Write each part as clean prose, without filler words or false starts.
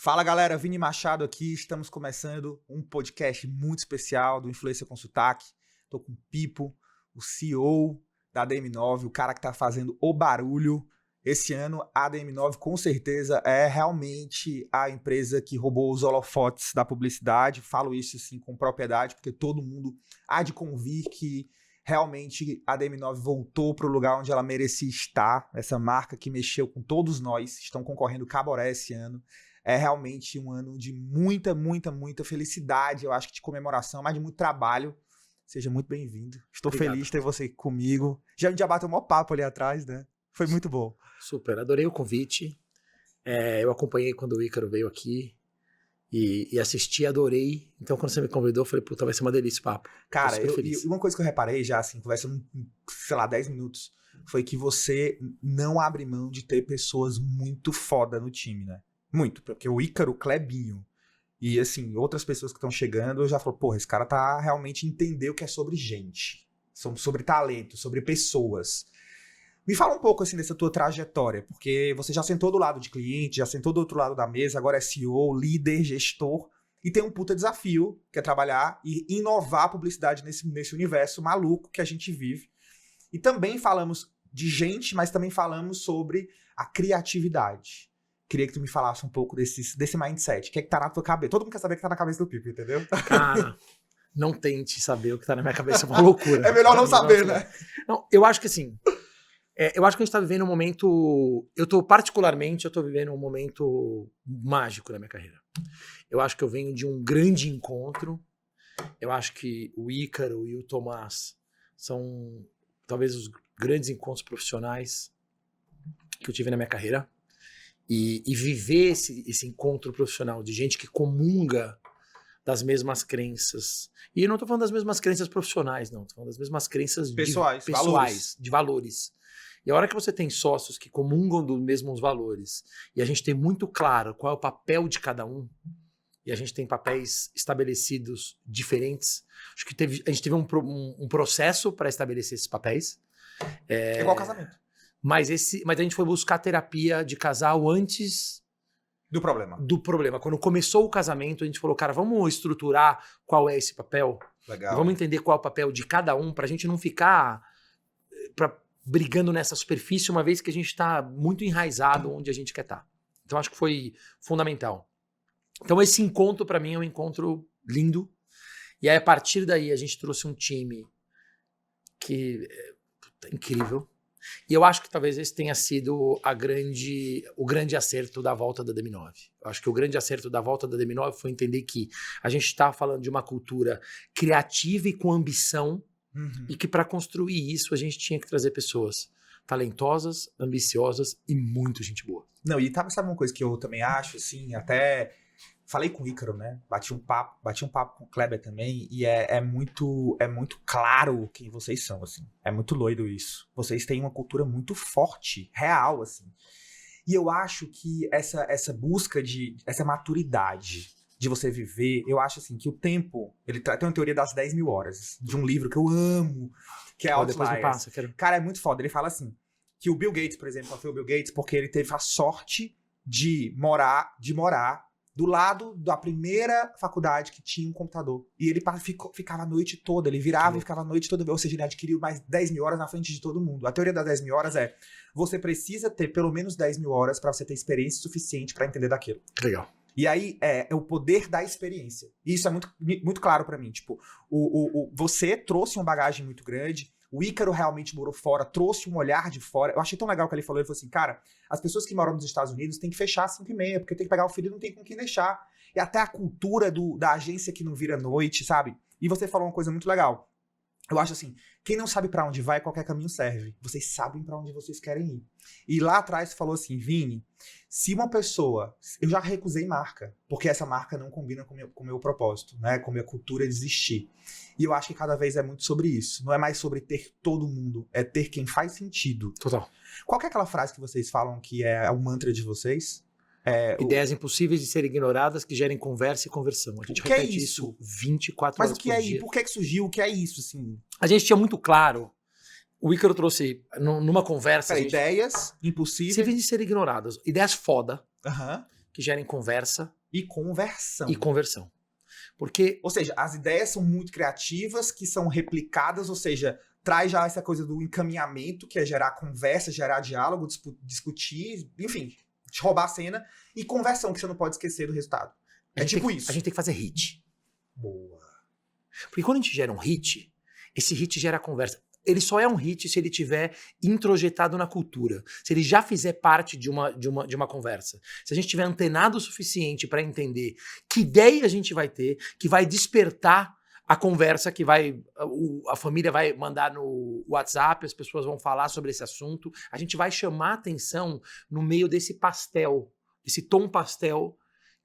Fala galera, Vini Machado aqui, estamos começando um podcast muito especial do Influência com Sotaque. Tô com o Pipo, o CEO da DM9, o cara que tá fazendo o barulho. Esse ano a DM9 com certeza é realmente a empresa que roubou os holofotes da publicidade. Falo isso assim com propriedade, porque todo mundo há de convir que realmente a DM9 voltou para o lugar onde ela merecia estar. Essa marca que mexeu com todos nós, estão concorrendo Caboré esse ano. É realmente um ano de muita felicidade, eu acho que de comemoração, mas de muito trabalho. Seja muito bem-vindo. Estou Obrigado. feliz de ter você comigo. A gente já bateu um maior papo ali atrás, né? Foi muito bom. Super, adorei o convite. Eu acompanhei quando o Ícaro veio aqui e assisti, adorei. Então, quando você me convidou, eu falei, puta, vai ser uma delícia o papo. Cara, e uma coisa que eu reparei já, assim, conversando, sei lá, 10 minutos, foi que você não abre mão de ter pessoas muito foda no time, né? Muito, porque o Ícaro, o Clebinho e, assim, outras pessoas que estão chegando, eu já falo, porra, esse cara tá realmente entendendo o que é sobre gente, sobre talento, sobre pessoas. Me fala um pouco, assim, dessa tua trajetória, porque você já sentou do lado de cliente, já sentou do outro lado da mesa, agora é CEO, líder, gestor, e tem um puta desafio, que é trabalhar e inovar a publicidade nesse universo maluco que a gente vive. E também falamos de gente, mas também falamos sobre a criatividade. Queria que tu me falasse um pouco desse mindset. O que é que tá na tua cabeça? Todo mundo quer saber o que tá na cabeça do Pipo, entendeu? Cara, não tente saber o que tá na minha cabeça, é uma loucura. É melhor não saber, né? Não, eu acho que assim, eu acho que a gente tá vivendo um momento, eu tô vivendo um momento mágico na minha carreira. Eu acho que eu venho de um grande encontro, eu acho que o Ícaro e o Tomás são talvez os grandes encontros profissionais que eu tive na minha carreira. E viver esse encontro profissional de gente que comunga das mesmas crenças. E eu não tô falando das mesmas crenças profissionais, não. Tô falando das mesmas crenças pessoais, de valores. E a hora que você tem sócios que comungam dos mesmos valores, e a gente tem muito claro qual é o papel de cada um, e a gente tem papéis estabelecidos diferentes, acho que a gente teve um processo para estabelecer esses papéis. É igual casamento. Mas a gente foi buscar terapia de casal antes do problema. Quando começou o casamento, a gente falou, cara, vamos estruturar qual é esse papel. Legal. Vamos entender qual é o papel de cada um, pra gente não ficar brigando nessa superfície, uma vez que a gente tá muito enraizado onde a gente quer estar. Então, acho que foi fundamental. Então, esse encontro, pra mim, é um encontro lindo. E aí, a partir daí, a gente trouxe um time que é incrível. E eu acho que talvez esse tenha sido o grande acerto da volta da DM9. Eu acho que o grande acerto da volta da DM9 foi entender que a gente estava falando de uma cultura criativa e com ambição, e que para construir isso a gente tinha que trazer pessoas talentosas, ambiciosas e muito gente boa. Não, e sabe uma coisa que eu também acho, assim, até falei com o Ícaro, né? Bati um papo com o Kleber também, e é muito claro quem vocês são, assim. É muito doido isso. Vocês têm uma cultura muito forte, real, assim. E eu acho que essa busca essa maturidade de você viver, eu acho, assim, que o tempo, ele tem uma teoria das 10 mil horas, de um livro que eu amo, que é Outliers. Depois me passa, quero... Cara, é muito foda. Ele fala assim, que o Bill Gates, por exemplo, só foi o Bill Gates porque ele teve a sorte de morar do lado da primeira faculdade que tinha um computador. E ele ficava a noite toda, ele virava e ficava a noite toda, ou seja, ele adquiriu mais 10 mil horas na frente de todo mundo. A teoria das 10 mil horas é, você precisa ter pelo menos 10 mil horas para você ter experiência suficiente para entender daquilo. Legal. E aí é o poder da experiência. E isso é muito claro para mim. Tipo, você trouxe uma bagagem muito grande, o Ícaro realmente morou fora, trouxe um olhar de fora. Eu achei tão legal o que ele falou. Ele falou assim, cara, as pessoas que moram nos Estados Unidos têm que fechar às 5h30, porque tem que pegar o filho e não tem com quem deixar. E até a cultura da agência que não vira noite, sabe? E você falou uma coisa muito legal. Eu acho assim, quem não sabe pra onde vai, qualquer caminho serve. Vocês sabem pra onde vocês querem ir. E lá atrás você falou assim, Vini, se uma pessoa... Eu já recusei marca, porque essa marca não combina com o meu propósito, né? Com a minha cultura de existir. E eu acho que cada vez é muito sobre isso. Não é mais sobre ter todo mundo, é ter quem faz sentido. Total. Qual que é aquela frase que vocês falam que é o mantra de vocês? Ideias impossíveis de serem ignoradas que gerem conversa e conversão. A gente repete isso 24 horas por dia. Mas o que é? Por que surgiu? O que é isso, assim? A gente tinha muito claro. O Ícaro trouxe numa conversa. Ideias impossíveis de serem ignoradas. Ideias foda. que gerem conversa E conversão. e conversão. Porque Ou seja, as ideias são muito criativas, que são replicadas, ou seja, traz já essa coisa do encaminhamento, que é gerar conversa, gerar diálogo, discutir, enfim, roubar a cena, e conversão, que você não pode esquecer do resultado. É tipo isso. A gente tem que fazer hit. Boa. Porque quando a gente gera um hit, esse hit gera conversa. Ele só é um hit se ele tiver introjetado na cultura. Se ele já fizer parte de uma conversa. Se a gente tiver antenado o suficiente para entender que ideia a gente vai ter, que vai despertar a conversa, que a família vai mandar no WhatsApp, as pessoas vão falar sobre esse assunto. A gente vai chamar atenção no meio desse pastel, desse tom pastel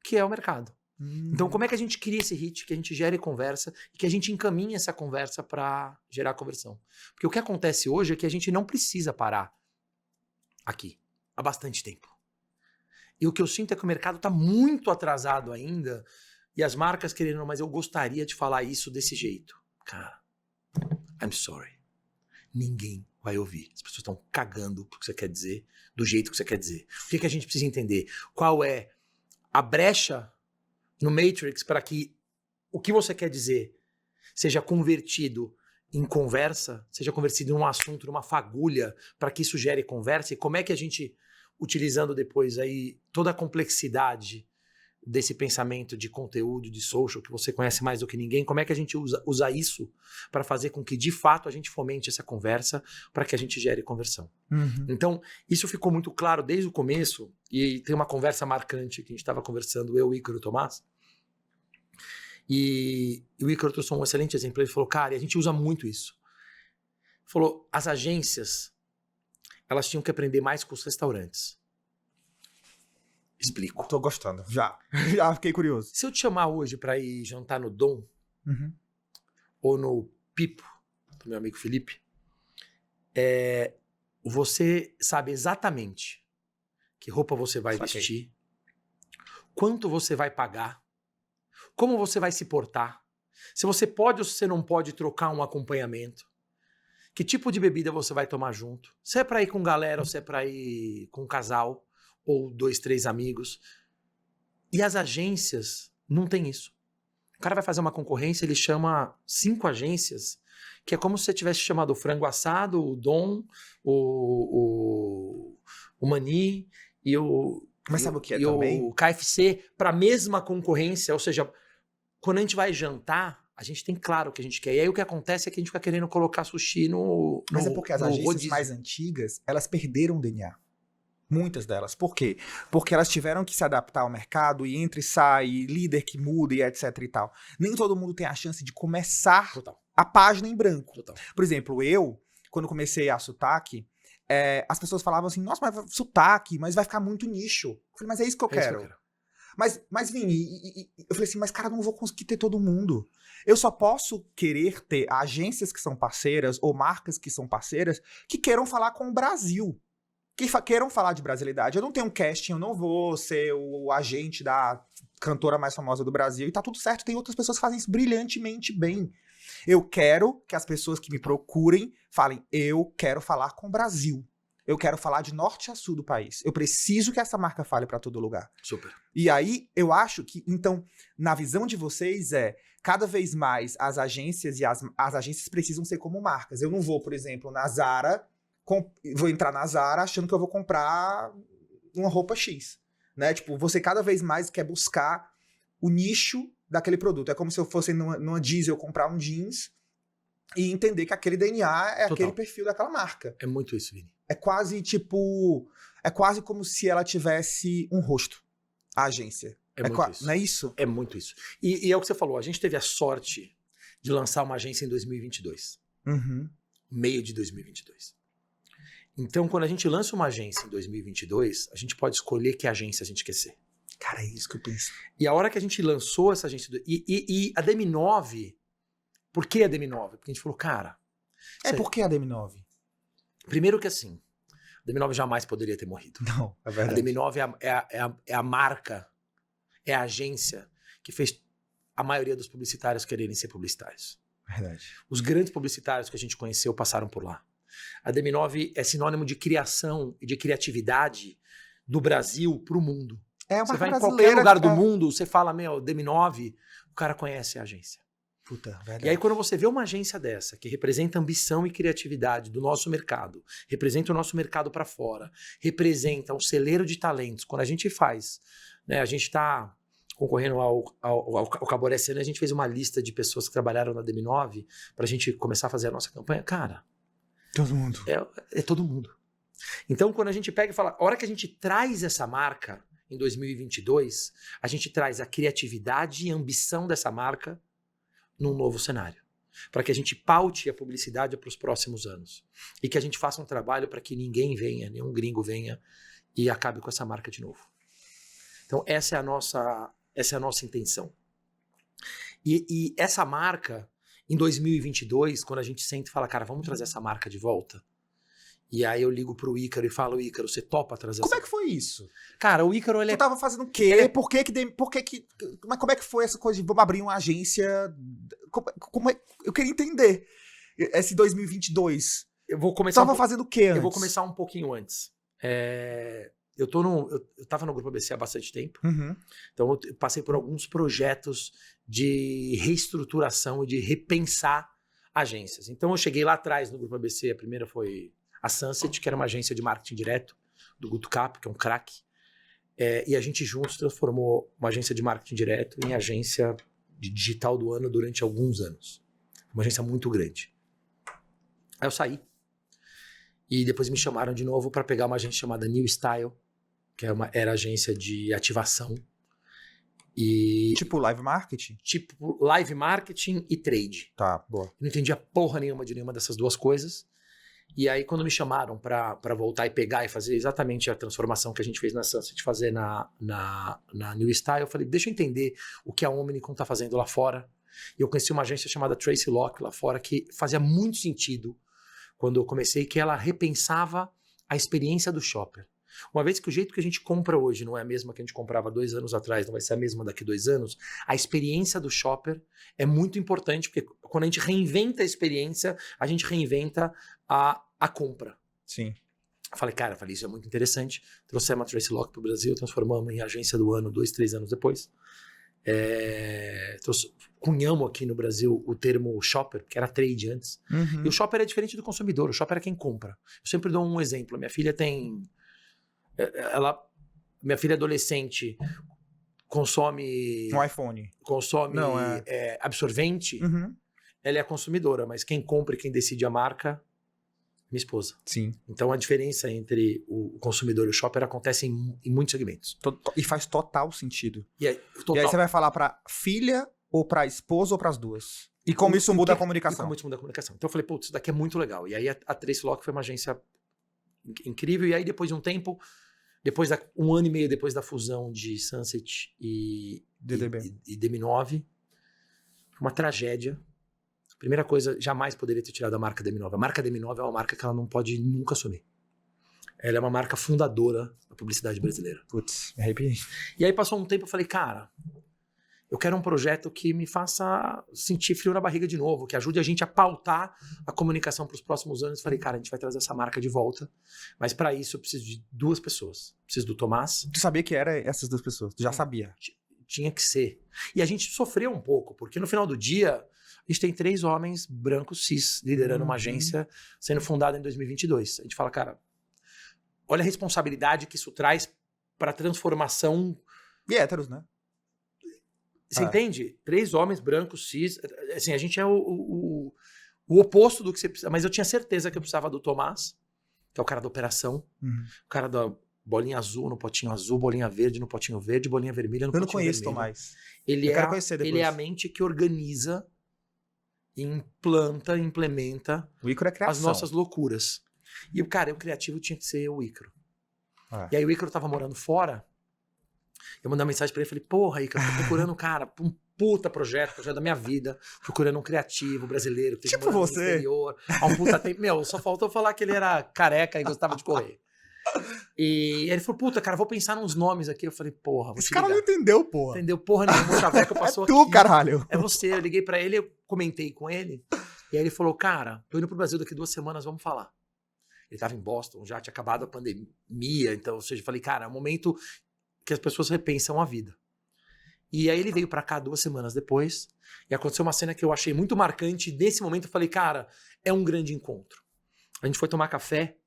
que é o mercado. Então, como é que a gente cria esse hit, que a gente gere conversa e que a gente encaminha essa conversa para gerar conversão? Porque o que acontece hoje é que a gente não precisa parar aqui há bastante tempo. E o que eu sinto é que o mercado está muito atrasado ainda e as marcas querendo, mas eu gostaria de falar isso desse jeito. Cara, I'm sorry. Ninguém vai ouvir. As pessoas estão cagando pro que você quer dizer, do jeito que você quer dizer. O que a gente precisa entender? Qual é a brecha no Matrix para que o que você quer dizer seja convertido em conversa, seja convertido em um assunto, numa fagulha, para que isso gere conversa, e como é que a gente, utilizando depois aí toda a complexidade desse pensamento de conteúdo, de social, que você conhece mais do que ninguém, como é que a gente usa isso para fazer com que de fato a gente fomente essa conversa, para que a gente gere conversão. Então, isso ficou muito claro desde o começo, e tem uma conversa marcante que a gente estava conversando, eu, o Ícaro e o Tomás, e o Ícaro trouxe um excelente exemplo. Ele falou, cara, e a gente usa muito isso. Ele falou, as agências, elas tinham que aprender mais com os restaurantes. Explico. Tô gostando, já fiquei curioso. Se eu te chamar hoje para ir jantar no Dom, ou no Pipo, do meu amigo Felipe, você sabe exatamente que roupa você vai vestir, quanto você vai pagar, como você vai se portar, se você pode ou se você não pode trocar um acompanhamento, que tipo de bebida você vai tomar junto, se é para ir com galera ou se é para ir com um casal, ou 2, 3 amigos. E as agências não tem isso. O cara vai fazer uma concorrência, ele chama 5 agências, que é como se você tivesse chamado o Frango Assado, o Dom, o Mani e o... Mas sabe o que é e também? o KFC para a mesma concorrência, ou seja, quando a gente vai jantar, a gente tem claro o que a gente quer. E aí o que acontece é que a gente fica querendo colocar sushi no Mas é porque as agências rodízio. mais antigas, elas perderam o DNA. Muitas delas. Por quê? Porque elas tiveram que se adaptar ao mercado e entra e sai, líder que muda e etc e tal. Nem todo mundo tem a chance de começar a página em branco. Por exemplo, eu, quando comecei a Sotaque, as pessoas falavam assim, nossa, mas Sotaque, mas vai ficar muito nicho. Eu falei, mas é isso que eu quero. Mas Vini, eu falei assim, mas cara, eu não vou conseguir ter todo mundo. Eu só posso querer ter agências que são parceiras ou marcas que são parceiras que queiram falar com o Brasil. Que queiram falar de brasilidade. Eu não tenho um casting, eu não vou ser o agente da cantora mais famosa do Brasil. E tá tudo certo, tem outras pessoas que fazem isso brilhantemente bem. Eu quero que as pessoas que me procurem falem, eu quero falar com o Brasil. Eu quero falar de norte a sul do país. Eu preciso que essa marca fale pra todo lugar. Super. E aí, eu acho que, então, na visão de vocês cada vez mais as agências e as agências precisam ser como marcas. Eu não vou, por exemplo, na Zara... vou entrar na Zara achando que eu vou comprar uma roupa X, né? Tipo, você cada vez mais quer buscar o nicho daquele produto. É como se eu fosse numa Diesel comprar um jeans e entender que aquele DNA é aquele perfil daquela marca. É muito isso, Vini. É quase como se ela tivesse um rosto, a agência. Muito isso. Não é isso? É muito isso. E é o que você falou, a gente teve a sorte de lançar uma agência em 2022. Meio de 2022. Então, quando a gente lança uma agência em 2022, a gente pode escolher que agência a gente quer ser. Cara, é isso que eu penso. E a hora que a gente lançou essa agência... E a DM9... Por que a DM9? Porque a gente falou, cara... Por que a DM9? Primeiro que assim, a DM9 jamais poderia ter morrido. Não, é verdade. A DM9 é a marca, é a agência que fez a maioria dos publicitários quererem ser publicitários. Verdade. Os grandes publicitários que a gente conheceu passaram por lá. A DM9 é sinônimo de criação e de criatividade do Brasil para o mundo. É uma Você marca vai em qualquer brasileira. lugar do mundo, você fala, meu, DM9, o cara conhece a agência. Puta, E verdade. aí, quando você vê uma agência dessa, que representa ambição e criatividade do nosso mercado, representa o nosso mercado para fora, representa um celeiro de talentos, quando a gente faz, né, a gente está concorrendo ao Caboré esse ano, a gente fez uma lista de pessoas que trabalharam na DM9 para a gente começar a fazer a nossa campanha. Cara, Todo mundo. é todo mundo. Então, quando a gente pega e fala, a hora que a gente traz essa marca em 2022, a gente traz a criatividade e ambição dessa marca num novo cenário. Para que a gente paute a publicidade para os próximos anos. E que a gente faça um trabalho para que ninguém venha, nenhum gringo venha e acabe com essa marca de novo. Então, essa é a nossa intenção. E essa marca, em 2022, quando a gente senta e fala, cara, vamos trazer essa marca de volta. E aí eu ligo pro Ícaro e falo, Ícaro, você topa trazer Como essa... é que foi isso? Cara, o Ícaro, ele Tu tava fazendo o quê? ele- Por que mas como é que foi essa coisa de vamos abrir uma agência? Eu queria entender esse 2022. Eu vou Tu começar tava fazendo o quê antes? Eu vou começar um pouquinho antes. Eu tava no Grupo ABC há bastante tempo, Uhum. então eu passei por alguns projetos de reestruturação e de repensar agências. Então eu cheguei lá atrás no Grupo ABC, a primeira foi a Sunset, que era uma agência de marketing direto, do Guto Cap, que é um craque, e a gente juntos transformou uma agência de marketing direto em agência de digital do ano durante alguns anos. Uma agência muito grande. Aí eu saí. E depois me chamaram de novo para pegar uma agência chamada New Style, que era agência de ativação. E Tipo live marketing? tipo live marketing e trade. Tá, boa. Eu não entendia porra nenhuma de nenhuma dessas duas coisas. E aí, quando me chamaram para voltar e pegar e fazer exatamente a transformação que a gente fez na Sunset, fazer na New Style, eu falei, deixa eu entender o que a Omnicom tá fazendo lá fora. E eu conheci uma agência chamada Tracy Locke lá fora, que fazia muito sentido quando eu comecei, que ela repensava a experiência do shopper. Uma vez que o jeito que a gente compra hoje não é a mesma que a gente comprava 2 anos atrás, não vai ser a mesma daqui 2 anos, a experiência do shopper é muito importante, porque quando a gente reinventa a experiência, a gente reinventa a compra. Sim. Falei, isso é muito interessante. Trouxemos a Tracy Locke para o Brasil, transformamos em agência do ano 2, 3 anos depois. Cunhamos aqui no Brasil o termo shopper, que era trade antes. Uhum. E o shopper é diferente do consumidor, o shopper é quem compra. Eu sempre dou um exemplo. Minha filha minha filha adolescente consome Um iPhone. Não, absorvente, Uhum. ela é a consumidora, mas quem compra e quem decide a marca, minha esposa. Sim. Então a diferença entre o consumidor e o shopper acontece em muitos segmentos. E faz total sentido. E aí, E aí você vai falar pra filha, ou pra esposa, ou pras duas. E como isso muda a E comunicação. como isso muda a comunicação. Então eu falei, putz, isso daqui é muito legal. E aí a Tracy Locke foi uma agência incrível. E aí depois de um tempo, um ano e meio depois da fusão de Sunset e DM9, uma tragédia. A primeira coisa, jamais poderia ter tirado a marca DM9. A marca DM9 é uma marca que ela não pode nunca assumir. Ela é uma marca fundadora da publicidade brasileira. Putz, me arrepiei. E aí passou um tempo, eu falei, cara, eu quero um projeto que me faça sentir frio na barriga de novo, que ajude a gente a pautar a comunicação para os próximos anos. Falei, cara, a gente vai trazer essa marca de volta, mas para isso eu preciso de 2 pessoas. Preciso do Tomás. Tu sabia que era essas 2 pessoas? Tu já sabia? Tinha que ser. E a gente sofreu um pouco, porque no final do dia, a gente tem 3 homens brancos cis liderando uma agência sendo fundada em 2022. A gente fala, cara, olha a responsabilidade que isso traz para a transformação. E héteros, né? Você entende? 3 homens brancos cis. Assim, a gente é o oposto do que você precisa. Mas eu tinha certeza que eu precisava do Tomás, que é o cara da operação, o cara da bolinha azul no potinho azul, bolinha verde no potinho verde, bolinha vermelha no potinho vermelho. Eu não conheço Tomás. Ele Eu quero conhecer depois. Ele é a mente que organiza, implanta, implementa O Ícaro é criação. as nossas loucuras. E o criativo tinha que ser o Ícaro. Ah. E aí o Ícaro tava morando fora. Eu mandei uma mensagem pra ele e falei, porra, Ícaro, tô procurando, cara, um puta projeto da minha vida, procurando um criativo brasileiro, que tipo morando você. no exterior, há um puta tempo. Meu, só faltou falar que ele era careca e gostava de correr. E ele falou, puta, cara, vou pensar nos nomes aqui. Eu falei, porra, vou Esse te cara não ligar. entendeu, porra. Entendeu porra nenhuma, o Chaveco passou É tu, aqui. caralho. É você, eu liguei pra ele, eu comentei com ele, e aí ele falou, cara, tô indo pro Brasil daqui 2 semanas, vamos falar. Ele tava em Boston, já tinha acabado a pandemia, então, ou seja, eu falei, cara, é um momento que as pessoas repensam a vida. E aí ele veio pra cá 2 semanas depois, e aconteceu uma cena que eu achei muito marcante. Nesse momento eu falei, cara, é um grande encontro. A gente foi tomar café,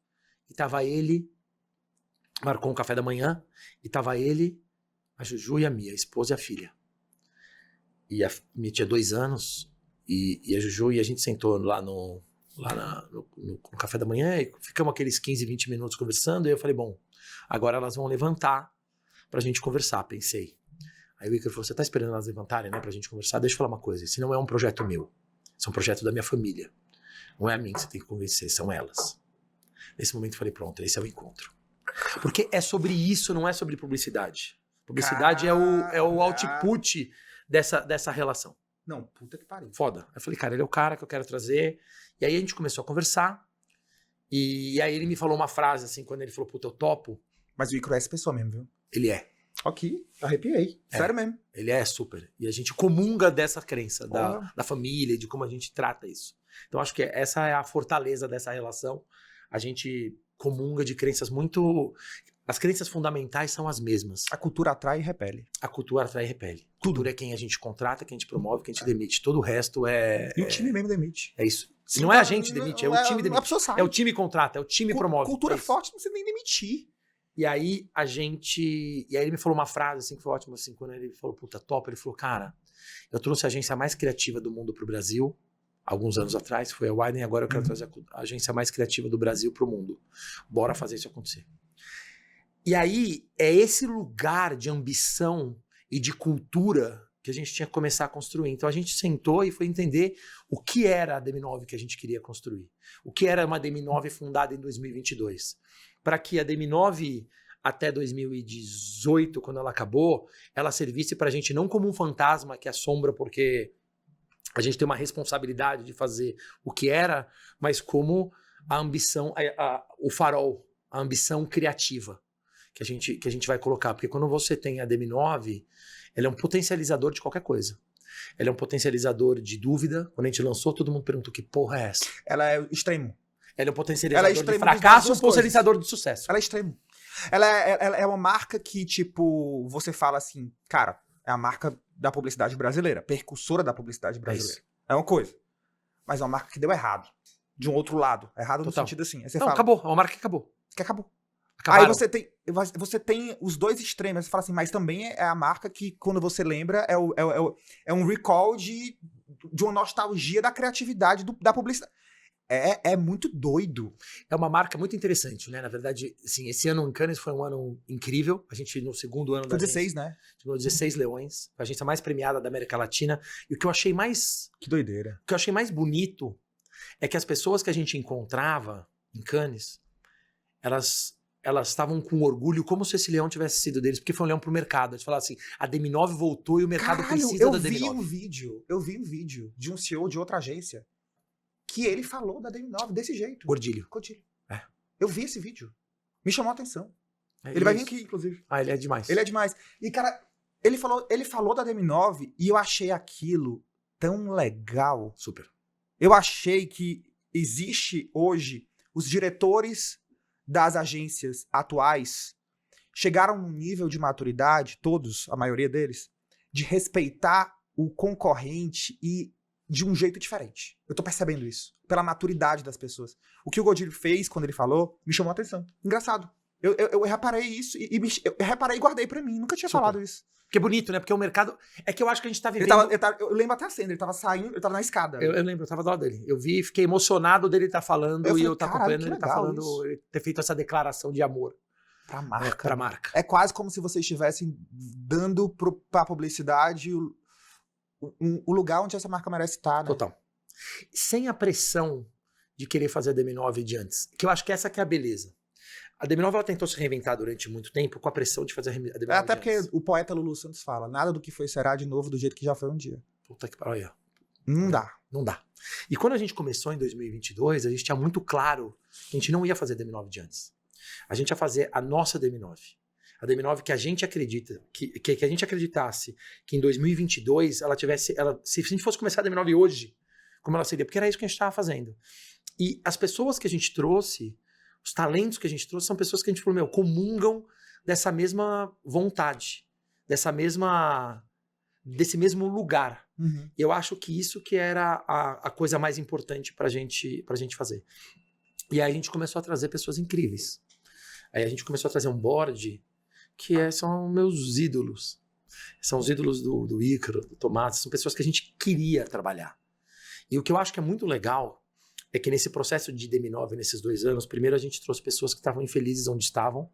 e tava ele, marcou um café da manhã, e tava ele, a Juju e a Mia, a esposa e a filha. E a Mia tinha 2 anos, e a Juju, e a gente sentou lá no café da manhã, e ficamos aqueles 15, 20 minutos conversando, e eu falei, bom, agora elas vão levantar pra gente conversar, pensei. Aí o Ícaro falou, você tá esperando elas levantarem, né, pra gente conversar? Deixa eu falar uma coisa, esse não é um projeto meu, esse é um projeto da minha família. Não é a mim que você tem que convencer, são elas. Nesse momento eu falei, pronto, esse é o encontro. Porque é sobre isso, não é sobre publicidade. Publicidade é o output dessa relação. Não, puta que pariu. Foda. Aí eu falei, cara, ele é o cara que eu quero trazer. E aí a gente começou a conversar. E aí ele me falou uma frase, assim, quando ele falou, puta, eu topo. Mas o Ícaro é essa pessoa mesmo, viu? Ele é. Aqui, arrepiei. Sério mesmo. Ele é super. E a gente comunga dessa crença Porra. da família, de como a gente trata isso. Então acho que essa é a fortaleza dessa relação. A gente comunga de crenças muito... As crenças fundamentais são as mesmas. A cultura atrai e repele. A cultura atrai e repele. Cultura é quem a gente contrata, quem a gente promove, quem a gente demite. Todo o resto é... E o time mesmo demite. É isso. Não é a gente demite, é o time demite. A pessoa sai. É o time contrata, é o time promove. Cultura é isso. forte não precisa nem demitir. E aí a gente... E aí ele me falou uma frase assim que foi ótima, assim, quando ele falou, puta, top, ele falou, cara, eu trouxe a agência mais criativa do mundo pro Brasil, alguns anos atrás, foi a Widen, agora eu quero trazer a agência mais criativa do Brasil pro mundo. Bora fazer isso acontecer. E aí é esse lugar de ambição e de cultura que a gente tinha que começar a construir. Então a gente sentou e foi entender o que era a DM9 que a gente queria construir. O que era uma DM9 fundada em 2022. Para que a DM9, até 2018, quando ela acabou, ela servisse para a gente não como um fantasma que assombra porque a gente tem uma responsabilidade de fazer o que era, mas como a ambição, o farol, a ambição criativa que a gente vai colocar. Porque quando você tem a DM9, ela é um potencializador de qualquer coisa. Ela é um potencializador de dúvida. Quando a gente lançou, todo mundo perguntou que porra é essa? Ela é extremo. Ela é um potencializador de das fracasso e um duas potencializador de sucesso. Ela é extremo. Ela é uma marca que, tipo, você fala assim, cara, é a marca da publicidade brasileira, percursora da publicidade brasileira. É uma coisa. Mas é uma marca que deu errado. De um outro lado. Errado no sentido assim. Aí você fala, acabou. É uma marca que acabou. Que acabou. Acabaram. Aí você tem os dois extremos. Você fala assim, mas também é a marca que, quando você lembra, é um recall de uma nostalgia da criatividade da publicidade. É muito doido. É uma marca muito interessante, né? Na verdade, assim, esse ano em Cannes foi um ano incrível. A gente, no segundo ano da agência... Foi 16, né? Ganhou 16 leões. A agência mais premiada da América Latina. E o que eu achei mais... Que doideira. O que eu achei mais bonito é que as pessoas que a gente encontrava em Cannes, elas estavam com orgulho, como se esse leão tivesse sido deles, porque foi um leão pro mercado. Eles falaram assim, a DM9 voltou e o mercado precisa da DM9. Eu vi um vídeo de um CEO de outra agência que ele falou da DM9 desse jeito. Gordilho. É. Eu vi esse vídeo. Me chamou a atenção. É ele vai vir aqui, inclusive. Ah, ele é demais. Ele é demais. E, cara, ele falou da DM9 e eu achei aquilo tão legal. Super. Eu achei que existe hoje os diretores das agências atuais chegaram num nível de maturidade, todos, a maioria deles, de respeitar o concorrente e de um jeito diferente. Eu tô percebendo isso, pela maturidade das pessoas. O que o Godilho fez quando ele falou, me chamou a atenção. Engraçado. Eu reparei isso eu reparei e guardei pra mim. Nunca tinha falado isso. Que é bonito, né? Porque o mercado... É que eu acho que a gente tá vivendo... Eu lembro até a cena, ele tava saindo, ele tava na escada. Eu lembro, eu tava do lado dele. Eu vi, fiquei emocionado dele estar falando e eu tá acompanhando ele tá falando, ele ter feito essa declaração de amor. Pra marca. Pra marca. É quase como se vocês estivessem dando pra publicidade o lugar onde essa marca merece estar, né? Total. Sem a pressão de querer fazer a DM9 de antes. Que eu acho que essa que é a beleza. A DM9 ela tentou se reinventar durante muito tempo com a pressão de fazer a DM9 até porque o poeta Lulu Santos fala, nada do que foi será de novo do jeito que já foi um dia. Puta que pariu. Não dá. Não dá. E quando a gente começou em 2022, a gente tinha muito claro que a gente não ia fazer a DM9 de antes. A gente ia fazer a nossa DM9. A DM9 que a gente acredita, que a gente acreditasse que em 2022 ela tivesse... se a gente fosse começar a DM9 hoje, como ela seria? Porque era isso que a gente estava fazendo. E as pessoas que a gente trouxe, os talentos que a gente trouxe, são pessoas que a gente falou, comungam dessa mesma vontade, desse mesmo lugar. Uhum. Eu acho que isso que era a coisa mais importante pra gente fazer. E aí a gente começou a trazer pessoas incríveis. Aí a gente começou a trazer um board que são meus ídolos. São os ídolos do Ícaro, do Tomás, são pessoas que a gente queria trabalhar. E o que eu acho que é muito legal é que nesse processo de DM9, nesses 2 anos, primeiro a gente trouxe pessoas que estavam infelizes onde estavam,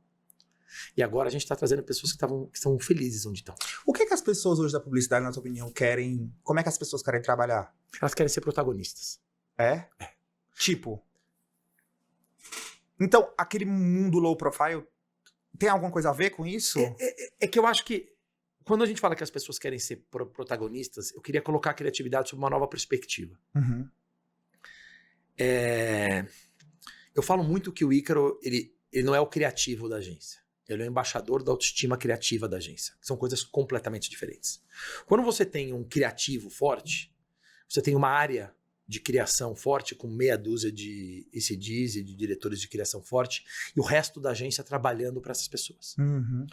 e agora a gente está trazendo pessoas que estão felizes onde estão. O que as pessoas hoje da publicidade, na tua opinião, querem... Como é que as pessoas querem trabalhar? Elas querem ser protagonistas. É? Tipo... Então, aquele mundo low profile tem alguma coisa a ver com isso? É que eu acho que quando a gente fala que as pessoas querem ser protagonistas, eu queria colocar a criatividade sob uma nova perspectiva. Uhum. Eu falo muito que o Ícaro, ele não é o criativo da agência. Ele é o embaixador da autoestima criativa da agência. São coisas completamente diferentes. Quando você tem um criativo forte, você tem uma área de criação forte com meia dúzia de ECDs e de diretores de criação forte e o resto da agência trabalhando para essas pessoas. Uhum.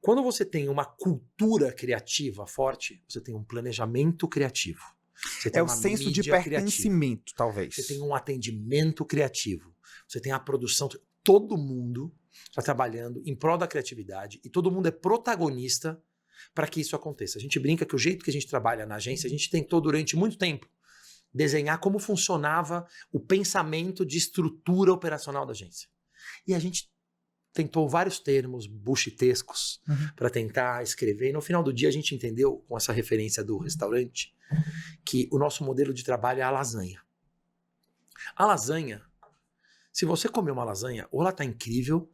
Quando você tem uma cultura criativa forte, você tem um planejamento criativo. Você tem É o uma senso de mídia pertencimento, criativa. talvez. Você tem um atendimento criativo. Você tem a produção. Todo mundo está trabalhando em prol da criatividade e todo mundo é protagonista para que isso aconteça. A gente brinca que o jeito que a gente trabalha na agência, a gente tentou durante muito tempo desenhar como funcionava o pensamento de estrutura operacional da agência. E a gente tentou vários termos bullshitescos para tentar escrever. E no final do dia a gente entendeu, com essa referência do restaurante, que o nosso modelo de trabalho é a lasanha. A lasanha, se você comer uma lasanha, ou ela tá incrível,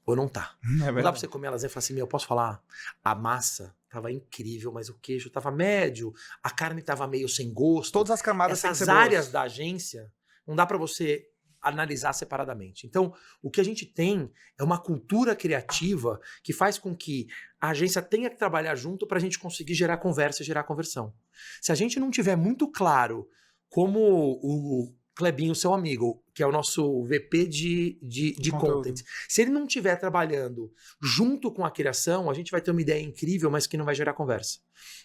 ou não tá. Não dá pra você comer a lasanha e falar assim, eu posso falar, a massa tava incrível, mas o queijo tava médio, a carne tava meio sem gosto. Todas as camadas têm que ser Essas áreas boas. da agência, não dá pra você analisar separadamente. Então, o que a gente tem é uma cultura criativa que faz com que a agência tenha que trabalhar junto para a gente conseguir gerar conversa e gerar conversão. Se a gente não tiver muito claro como o Clebinho, seu amigo, que é o nosso VP de content, se ele não estiver trabalhando junto com a criação, a gente vai ter uma ideia incrível, mas que não vai gerar conversa.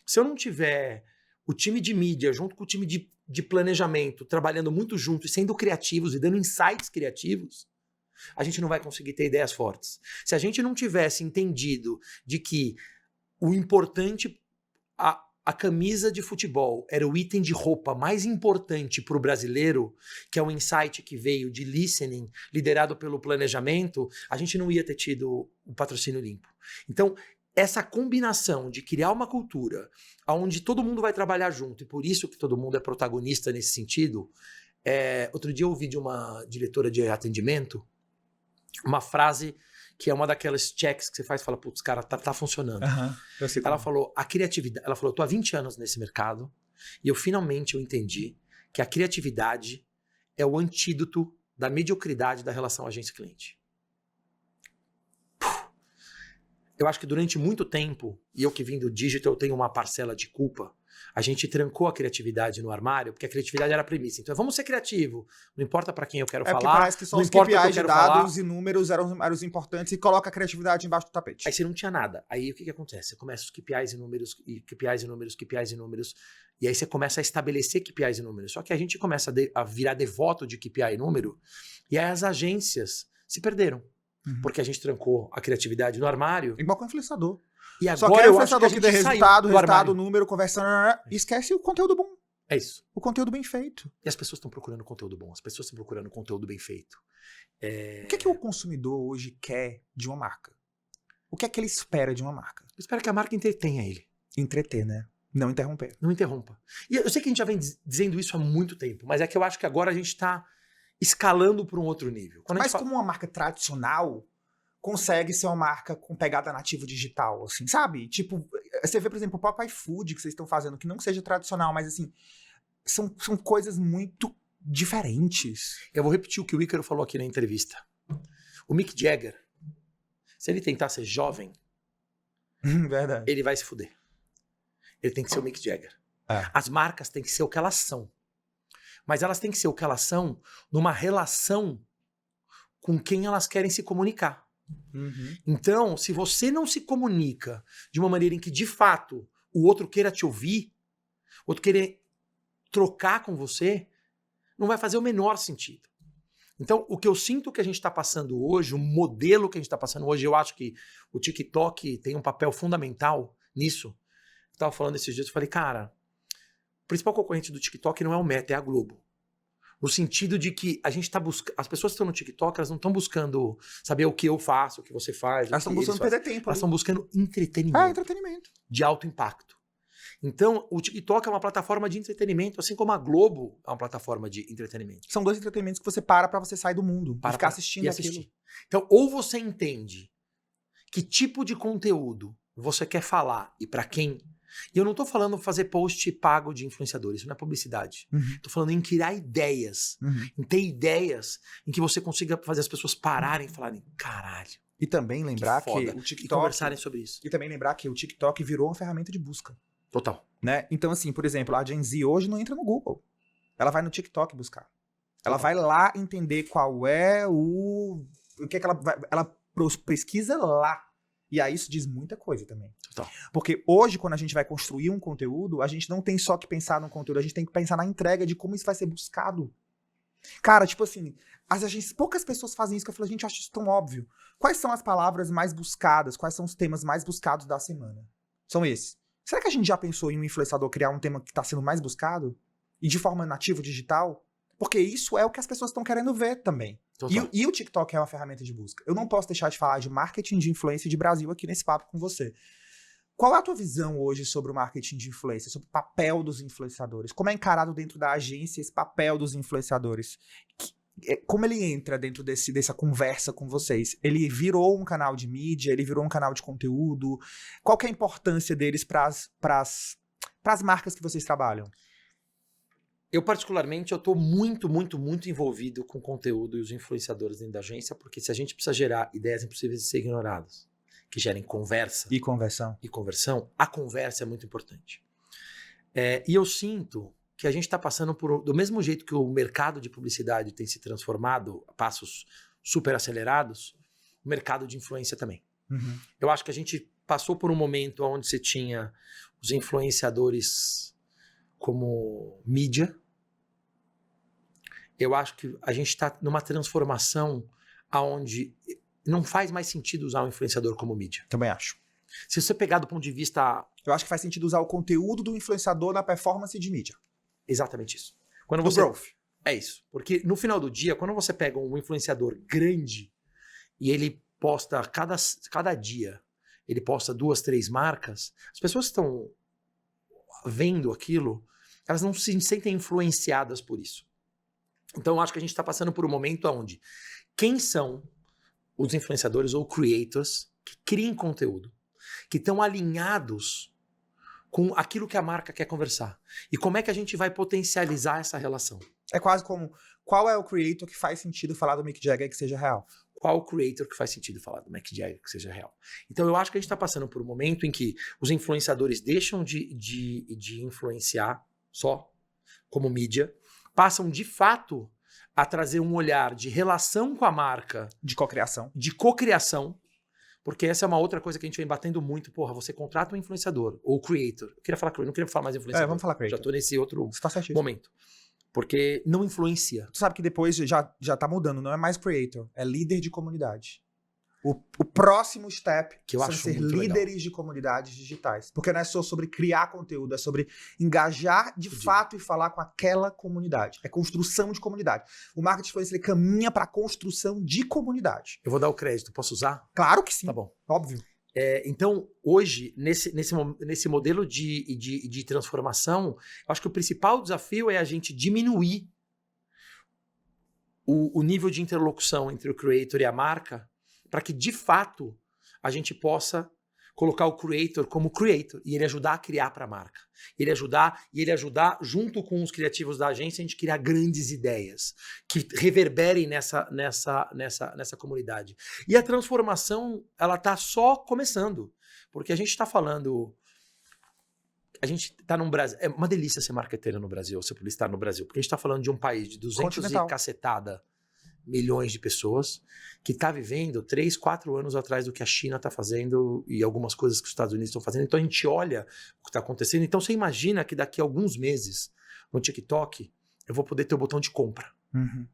Se eu não tiver o time de mídia junto com o time de planejamento, trabalhando muito junto e sendo criativos e dando insights criativos, a gente não vai conseguir ter ideias fortes. Se a gente não tivesse entendido de que o importante, a camisa de futebol era o item de roupa mais importante para o brasileiro, que é um insight que veio de listening, liderado pelo planejamento, a gente não ia ter tido o patrocínio limpo. Então, essa combinação de criar uma cultura onde todo mundo vai trabalhar junto, e por isso que todo mundo é protagonista nesse sentido. Outro dia eu ouvi de uma diretora de atendimento uma frase que é uma daquelas checks que você faz e fala, putz, cara, tá funcionando. Eu sei ela falou, a criatividade, ela falou, eu tô há 20 anos nesse mercado e eu finalmente entendi que a criatividade é o antídoto da mediocridade da relação agência-cliente. Eu acho que durante muito tempo, e eu que vim do digital, eu tenho uma parcela de culpa, a gente trancou a criatividade no armário, porque a criatividade era a premissa. Então, vamos ser criativo. Não importa para quem eu quero falar. Porque parece que só não os importa KPIs que de dados e números eram os importantes e coloca a criatividade embaixo do tapete. Aí você não tinha nada. Aí o que acontece? Você começa os KPIs e números, e KPIs e números, KPIs e números, e aí você começa a estabelecer KPIs e números. Só que a gente começa a virar devoto de KPI e número, e aí as agências se perderam. Porque a gente trancou a criatividade no armário. Igual com o influenciador. E agora só que é o eu acho que a influenciador que gente dê resultado, resultado, número, conversão, esquece o conteúdo bom. É isso. O conteúdo bem feito. E as pessoas estão procurando conteúdo bom, as pessoas estão procurando conteúdo bem feito. O que é que o consumidor hoje quer de uma marca? O que é que ele espera de uma marca? Eu espero que a marca entretenha ele. Entreter, né? Não interromper. Não interrompa. E eu sei que a gente já vem dizendo isso há muito tempo, mas é que eu acho que agora a gente está escalando para um outro nível. Mas como uma marca tradicional consegue ser uma marca com pegada nativa digital, assim, sabe? Tipo, você vê, por exemplo, o próprio iFood que vocês estão fazendo, que não seja tradicional, mas assim, são coisas muito diferentes. Eu vou repetir o que o Ícaro falou aqui na entrevista. O Mick Jagger, se ele tentar ser jovem, Verdade. ele vai se fuder. Ele tem que ser o Mick Jagger. As marcas têm que ser o que elas são. Mas elas têm que ser o que elas são numa relação com quem elas querem se comunicar. Então, se você não se comunica de uma maneira em que, de fato, o outro queira te ouvir, o outro querer trocar com você, não vai fazer o menor sentido. Então, o que eu sinto que a gente está passando hoje, o modelo que a gente está passando hoje, eu acho que o TikTok tem um papel fundamental nisso. Eu estava falando esses dias, eu falei, cara, o principal concorrente do TikTok não é o Meta, é a Globo. No sentido de que a gente está buscando. As pessoas que estão no TikTok, elas não estão buscando saber o que eu faço, o que você faz. Elas estão buscando perder tempo. Elas estão buscando entretenimento. Entretenimento. De alto impacto. Então, o TikTok é uma plataforma de entretenimento, assim como a Globo é uma plataforma de entretenimento. São dois entretenimentos que você para você sair do mundo e ficar assistindo aquilo. Então, ou você entende que tipo de conteúdo você quer falar e para quem. E eu não tô falando fazer post pago de influenciadores, isso não é publicidade. Tô falando em criar ideias, em ter ideias em que você consiga fazer as pessoas pararem e falarem, caralho. E também lembrar que o TikTok... E conversarem sobre isso. E também lembrar que o TikTok virou uma ferramenta de busca. Total. Né? Então, assim, por exemplo, a Gen Z hoje não entra no Google. Ela vai no TikTok buscar. Ela vai lá entender qual é o que é que ela vai... Ela pesquisa lá. E aí isso diz muita coisa também. Total. Porque hoje, quando a gente vai construir um conteúdo, a gente não tem só que pensar no conteúdo, a gente tem que pensar na entrega de como isso vai ser buscado. Cara, tipo assim, poucas pessoas fazem isso, que eu falo, gente, eu acho isso tão óbvio. Quais são as palavras mais buscadas? Quais são os temas mais buscados da semana? São esses. Será que a gente já pensou em um influenciador criar um tema que está sendo mais buscado? E de forma nativa, digital? Porque isso é o que as pessoas estão querendo ver também. E o TikTok é uma ferramenta de busca. Eu não posso deixar de falar de marketing de influência de Brasil aqui nesse papo com você. Qual é a tua visão hoje sobre o marketing de influência, sobre o papel dos influenciadores? Como é encarado dentro da agência esse papel dos influenciadores? Como ele entra dentro dessa conversa com vocês? Ele virou um canal de mídia? Ele virou um canal de conteúdo? Qual que é a importância deles para as marcas que vocês trabalham? Eu, particularmente, eu tô muito envolvido com o conteúdo e os influenciadores dentro da agência, porque se a gente precisa gerar ideias impossíveis de ser ignoradas, que gerem conversa e conversão, a conversa é muito importante. E eu sinto que a gente está passando do mesmo jeito que o mercado de publicidade tem se transformado a passos super acelerados, o mercado de influência também. Eu acho que a gente passou por um momento onde você tinha os influenciadores como mídia. Eu acho que a gente está numa transformação onde não faz mais sentido usar o influenciador como mídia. Também acho. Se você pegar do ponto de vista... Eu acho que faz sentido usar o conteúdo do influenciador na performance de mídia. Exatamente isso. Growth. É isso. Porque no final do dia, quando você pega um influenciador grande e ele posta cada dia, ele posta 2, 3 marcas, as pessoas que estão vendo aquilo, elas não se sentem influenciadas por isso. Então eu acho que a gente está passando por um momento onde quem são os influenciadores ou creators que criam conteúdo, que estão alinhados com aquilo que a marca quer conversar. E como é que a gente vai potencializar essa relação? É quase como, qual é o creator que faz sentido falar do Mick Jagger que seja real? Qual o creator que faz sentido falar do Mick Jagger que seja real? Então eu acho que a gente está passando por um momento em que os influenciadores deixam de influenciar só como mídia, passam de fato a trazer um olhar de relação com a marca. De cocriação. De cocriação. Porque essa é uma outra coisa que a gente vem batendo muito. Porra, você contrata um influenciador ou creator. Eu queria falar creator, não queria falar mais influenciador. Vamos falar creator. Já tô nesse outro tá momento. Porque não influencia. Tu sabe que depois já tá mudando, não é mais creator, é líder de comunidade. O próximo step que eu acho ser líderes de comunidades digitais. Porque não é só sobre criar conteúdo, é sobre engajar de fato e falar com aquela comunidade. É construção de comunidade. O marketing influencer, ele caminha para a construção de comunidade. Eu vou dar o crédito, posso usar? Claro que sim. Tá bom. Óbvio. Então, hoje, nesse modelo de transformação, eu acho que o principal desafio é a gente diminuir o nível de interlocução entre o creator e a marca, para que, de fato, a gente possa colocar o creator como creator e ele ajudar a criar para a marca. Ele ajudar, junto com os criativos da agência, a gente criar grandes ideias que reverberem nessa comunidade. E a transformação, ela está só começando, porque a gente está falando... A gente está num Brasil... É uma delícia ser marqueteiro no Brasil, ser publicitário no Brasil, porque a gente está falando de um país de 200 e cacetada milhões de pessoas que está vivendo 3, 4 anos atrás do que a China está fazendo e algumas coisas que os Estados Unidos estão fazendo. Então a gente olha o que está acontecendo. Então você imagina que daqui a alguns meses no TikTok eu vou poder ter o botão de compra. Uhum.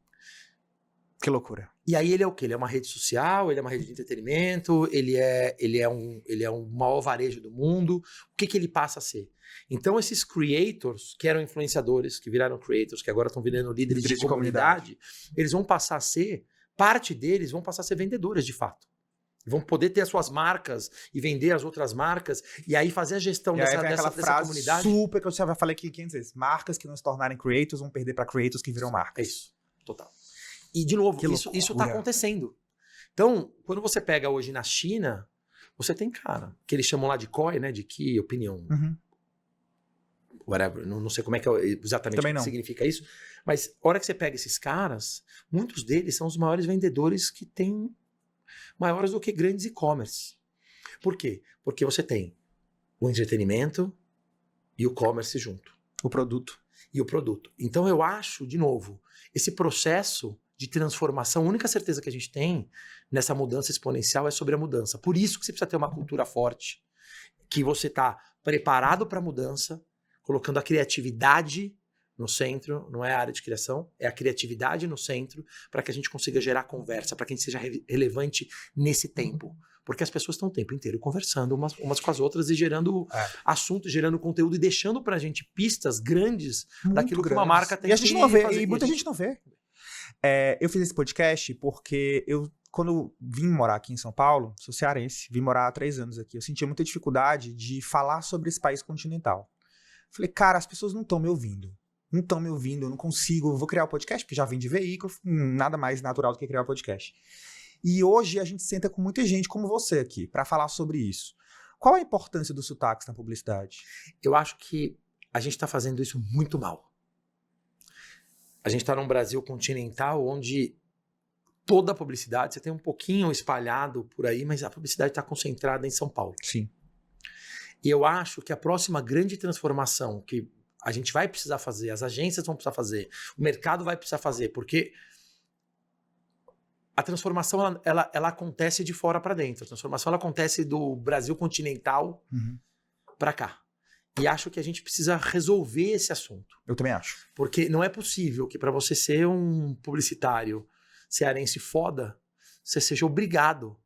Que loucura. E aí ele é o quê? Ele é uma rede social, ele é uma rede de entretenimento, ele é um maior varejo do mundo. O que ele passa a ser? Então esses creators, que eram influenciadores, que viraram creators, que agora estão virando líderes de comunidade, eles vão passar a ser, parte deles vão passar a ser vendedores de fato. Vão poder ter as suas marcas e vender as outras marcas e aí fazer a gestão dessa comunidade. Super que eu já falei aqui 500 vezes. Marcas que não se tornarem creators vão perder para creators que viram marcas. É isso, total. E, de novo, isso está acontecendo. Então, quando você pega hoje na China, você tem cara, que eles chamam lá de KOI, né? De Key Opinion. Uhum. Whatever. Não sei como é que exatamente o que significa isso. Mas, a hora que você pega esses caras, muitos deles são os maiores vendedores que têm maiores do que grandes e-commerce. Por quê? Porque você tem o entretenimento e o commerce junto. O produto. E o produto. Então, eu acho, de novo, esse processo de transformação, a única certeza que a gente tem nessa mudança exponencial é sobre a mudança. Por isso que você precisa ter uma cultura forte, que você está preparado para a mudança, colocando a criatividade no centro, não é a área de criação, é a criatividade no centro, para que a gente consiga gerar conversa, para que a gente seja relevante nesse tempo. Porque as pessoas estão o tempo inteiro conversando umas com as outras e gerando assunto, gerando conteúdo e deixando pra gente pistas grandes muito daquilo que uma marca tem que fazer. E a gente não vê, e muita gente não vê. Eu fiz esse podcast porque quando vim morar aqui em São Paulo, sou cearense, vim morar há 3 anos aqui, eu sentia muita dificuldade de falar sobre esse país continental. Falei, cara, as pessoas não estão me ouvindo. Não estão me ouvindo, eu não consigo, eu vou criar o podcast, porque já vim de veículo, nada mais natural do que criar o podcast. E hoje a gente senta com muita gente como você aqui, para falar sobre isso. Qual a importância dos sotaques na publicidade? Eu acho que a gente está fazendo isso muito mal. A gente está num Brasil continental onde toda a publicidade, você tem um pouquinho espalhado por aí, mas a publicidade está concentrada em São Paulo. Sim. E eu acho que a próxima grande transformação que a gente vai precisar fazer, as agências vão precisar fazer, o mercado vai precisar fazer, porque a transformação ela acontece de fora para dentro. A transformação ela acontece do Brasil continental para cá. E acho que a gente precisa resolver esse assunto. Eu também acho. Porque não é possível que para você ser um publicitário cearense foda, você seja obrigado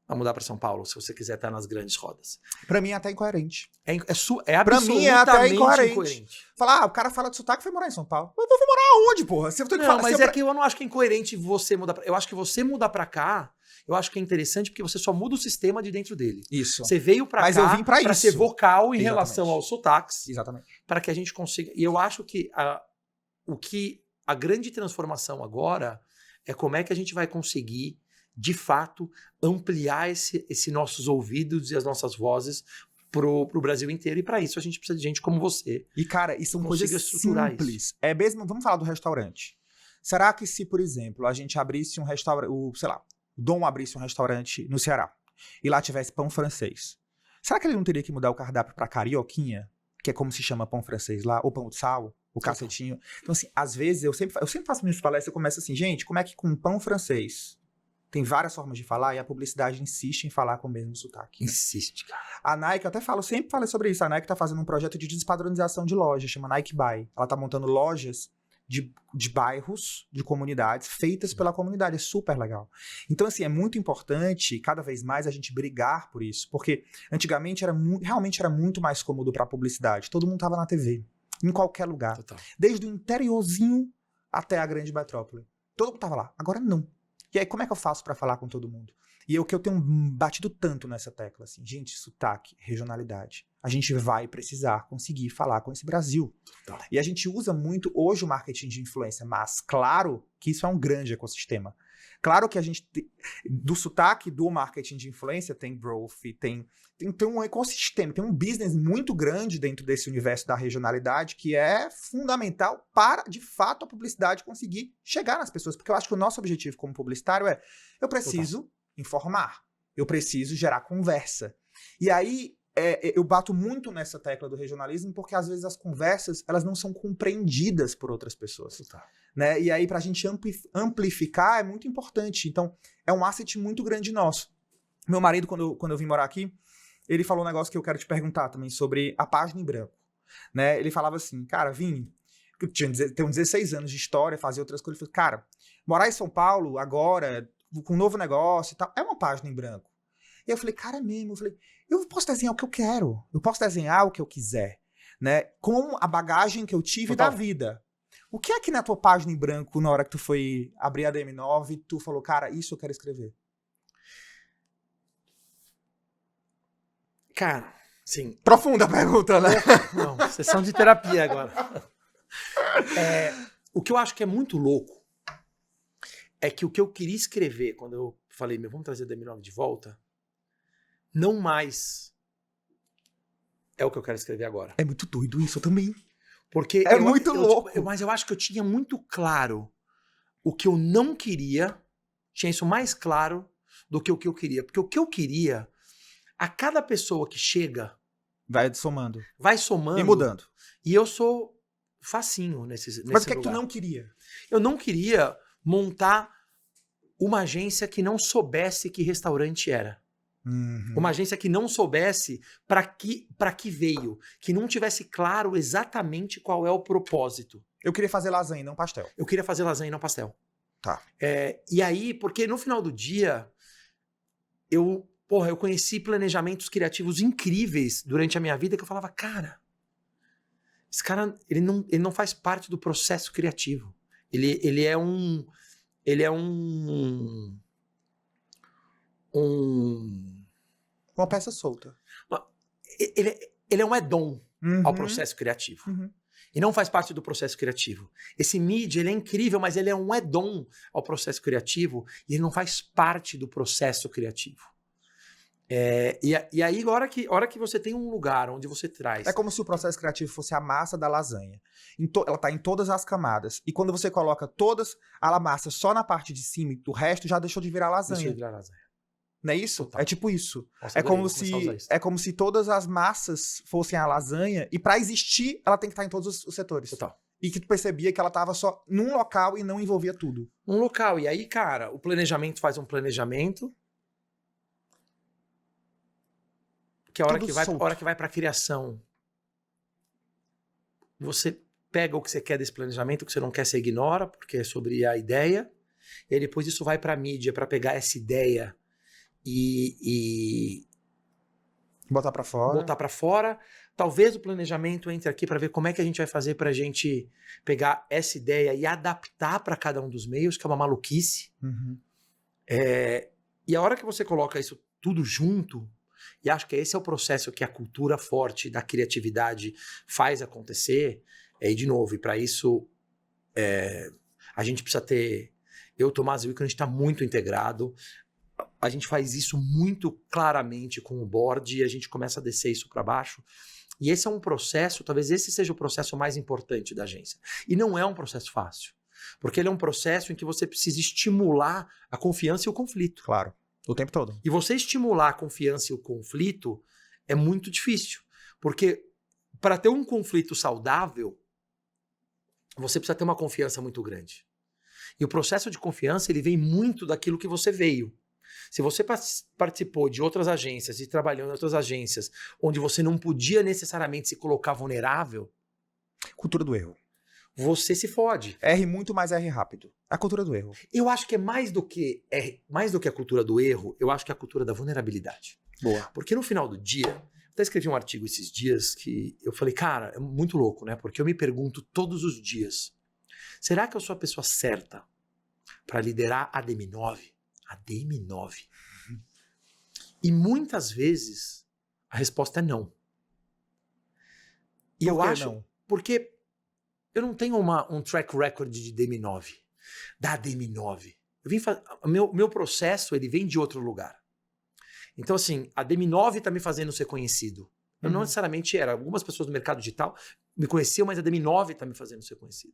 a mudar para São Paulo, se você quiser estar nas grandes rodas. Pra mim é até incoerente. É absolutamente pra mim é até incoerente. Falar, o cara fala de sotaque e foi morar em São Paulo. Eu vou morar aonde, porra? Você tem que falar, mas que eu não acho que é incoerente você mudar pra... Eu acho que você mudar pra cá, eu acho que é interessante porque você só muda o sistema de dentro dele. Isso. Você veio pra mas cá eu vim pra ser vocal em relação aos sotaques. Exatamente. Para que a gente consiga... E eu acho que a grande transformação agora é como é que a gente vai conseguir de fato, ampliar esse nossos ouvidos e as nossas vozes pro Brasil inteiro. E para isso a gente precisa de gente como você. E, cara, isso são coisas simples. Isso. É mesmo, vamos falar do restaurante. Será que se, por exemplo, a gente abrisse um restaurante, sei lá, o Dom abrisse um restaurante no Ceará e lá tivesse pão francês, será que ele não teria que mudar o cardápio para carioquinha, que é como se chama pão francês lá, ou pão de sal, o cacetinho? Então, assim, às vezes, eu sempre faço minhas palestras, eu começo assim, gente, como é que com pão francês tem várias formas de falar e a publicidade insiste em falar com o mesmo sotaque. Insiste, cara. A Nike, eu até falo, sempre falei sobre isso, a Nike tá fazendo um projeto de despadronização de lojas, chama Nike Buy. Ela tá montando lojas de bairros, de comunidades, feitas pela comunidade. É super legal. Então, assim, é muito importante, cada vez mais, a gente brigar por isso. Porque antigamente realmente era muito mais cômodo pra publicidade. Todo mundo tava na TV, em qualquer lugar. Total. Desde o interiorzinho até a grande metrópole. Todo mundo tava lá. Agora não. E aí, como é que eu faço pra falar com todo mundo? E é o que eu tenho batido tanto nessa tecla, assim, gente, sotaque, regionalidade. A gente vai precisar conseguir falar com esse Brasil. Tá. E a gente usa muito hoje o marketing de influência, mas claro que isso é um grande ecossistema. Claro que a gente, do sotaque do marketing de influência, tem growth, tem um ecossistema, tem um business muito grande dentro desse universo da regionalidade que é fundamental para, de fato, a publicidade conseguir chegar nas pessoas. Porque eu acho que o nosso objetivo como publicitário eu preciso informar, eu preciso gerar conversa. E aí, eu bato muito nessa tecla do regionalismo porque às vezes as conversas elas não são compreendidas por outras pessoas. Tá. Né? E aí pra gente amplificar é muito importante. Então é um asset muito grande nosso. Meu marido, quando eu vim morar aqui, ele falou um negócio que eu quero te perguntar também sobre a página em branco. Né? Ele falava assim, cara, Vini, eu tenho 16 anos de história, fazia outras coisas. Ele falou, cara, morar em São Paulo agora, com um novo negócio e tal, é uma página em branco. E eu falei, cara, é mesmo. Eu falei, eu posso desenhar o que eu quero. Eu posso desenhar o que eu quiser. Né? Com a bagagem que eu tive da vida. O que é que na tua página em branco, na hora que tu foi abrir a DM9, tu falou, cara, isso eu quero escrever? Cara, sim. Profunda a pergunta, né? Não, sessão de terapia agora. O que eu acho que é muito louco é que o que eu queria escrever quando eu falei, vamos trazer a DM9 de volta, não mais é o que eu quero escrever agora. É muito doido isso, eu também. Porque é muito louco. Mas eu acho que eu tinha muito claro o que eu não queria, tinha isso mais claro do que o que eu queria. Porque o que eu queria, a cada pessoa que chega... Vai somando. Vai somando. E mudando. E eu sou facinho nesse Mas o que é lugar. que tu não queria? Eu não queria montar uma agência que não soubesse que restaurante era. Uhum. Uma agência que não soubesse para que veio, que não tivesse claro exatamente qual é o propósito. Eu queria fazer lasanha, não pastel. Eu queria fazer lasanha e não pastel. Tá. E aí, porque no final do dia, eu conheci planejamentos criativos incríveis durante a minha vida que eu falava, cara, esse cara, ele não faz parte do processo criativo. Ele é uma peça solta. Ele é um add-on ao processo criativo. Uhum. E não faz parte do processo criativo. Esse mídia, ele é incrível, mas ele é um add-on ao processo criativo e ele não faz parte do processo criativo. E aí, a hora que você tem um lugar onde você traz... É como se o processo criativo fosse a massa da lasanha. Ela tá em todas as camadas. E quando você coloca todas a massa só na parte de cima e o resto já deixou de virar lasanha. Deixou de virar lasanha. Não é isso? Total. É tipo isso. Nossa, é como se todas as massas fossem a lasanha e pra existir ela tem que estar em todos os setores. Total. E que tu percebia que ela tava só num local e não envolvia tudo. Um local. E aí, cara, o planejamento faz um planejamento que a hora que vai pra criação, você pega o que você quer desse planejamento, o que você não quer, você ignora, porque é sobre a ideia. E aí depois isso vai pra mídia pra pegar essa ideia e botar pra fora. Talvez o planejamento entre aqui para ver como é que a gente vai fazer pra gente pegar essa ideia e adaptar para cada um dos meios, que é uma maluquice. Uhum. E a hora que você coloca isso tudo junto, e acho que esse é o processo que a cultura forte da criatividade faz acontecer, e de novo, e para isso a gente precisa ter... Eu, Tomás e o Icaro, a gente está muito integrado. A gente faz isso muito claramente com o board e a gente começa a descer isso para baixo. E esse é um processo, talvez esse seja o processo mais importante da agência. E não é um processo fácil, porque ele é um processo em que você precisa estimular a confiança e o conflito. Claro, o tempo todo. E você estimular a confiança e o conflito é muito difícil, porque para ter um conflito saudável, você precisa ter uma confiança muito grande. E o processo de confiança, ele vem muito daquilo que você veio. Se você participou de outras agências e trabalhou em outras agências onde você não podia necessariamente se colocar vulnerável... Cultura do erro. Você se fode. Erre muito, mas erre rápido. A cultura do erro. Eu acho que é mais do que a cultura do erro, eu acho que é a cultura da vulnerabilidade. Boa. Porque no final do dia, eu até escrevi um artigo esses dias que eu falei, cara, é muito louco, né? Porque eu me pergunto todos os dias, será que eu sou a pessoa certa para liderar a DM9? A DM9. E muitas vezes a resposta é não. E eu acho... Não? Porque eu não tenho um track record de DM9. Da DM9. Meu processo, ele vem de outro lugar. Então, assim, a DM9 tá me fazendo ser conhecido. Eu não necessariamente era. Algumas pessoas do mercado digital me conheciam, mas a DM9 tá me fazendo ser conhecido.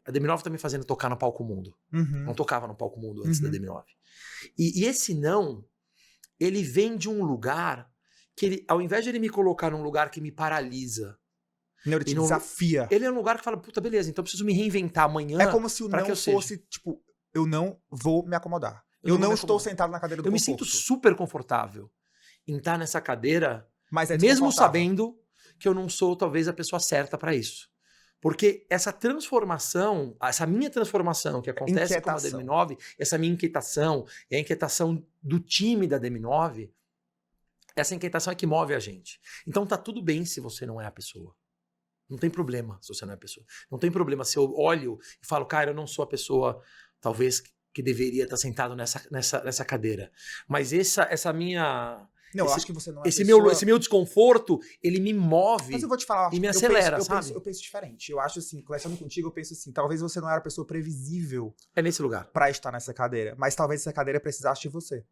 A DM9 tá me fazendo tocar no Palco Mundo. Não tocava no Palco Mundo antes da DM9. E esse não, ele vem de um lugar que ele, ao invés de ele me colocar num lugar que me paralisa, Ele te desafia. ele é um lugar que fala, puta, beleza, então eu preciso me reinventar amanhã. É como se o não fosse, tipo, eu não vou me acomodar. Eu não estou sentado na cadeira do conforto. Eu me sinto super confortável em estar nessa cadeira, mas é mesmo sabendo que eu não sou, talvez, a pessoa certa para isso. Porque essa transformação, essa minha transformação que acontece com a DM9, essa minha inquietação, e a inquietação do time da DM9, essa inquietação é que move a gente. Então tá tudo bem se você não é a pessoa. Não tem problema se você não é a pessoa. Não tem problema se eu olho e falo, cara, eu não sou a pessoa, talvez, que deveria estar sentado nessa cadeira. Mas essa minha... Não, eu acho que você não é esse meu desconforto, ele me move. Mas eu vou te falar, e me acelera, sabe? Eu penso diferente. Eu acho assim, conversando contigo, eu penso assim, talvez você não era a pessoa previsível. É nesse lugar. Pra estar nessa cadeira. Mas talvez essa cadeira precisasse de você.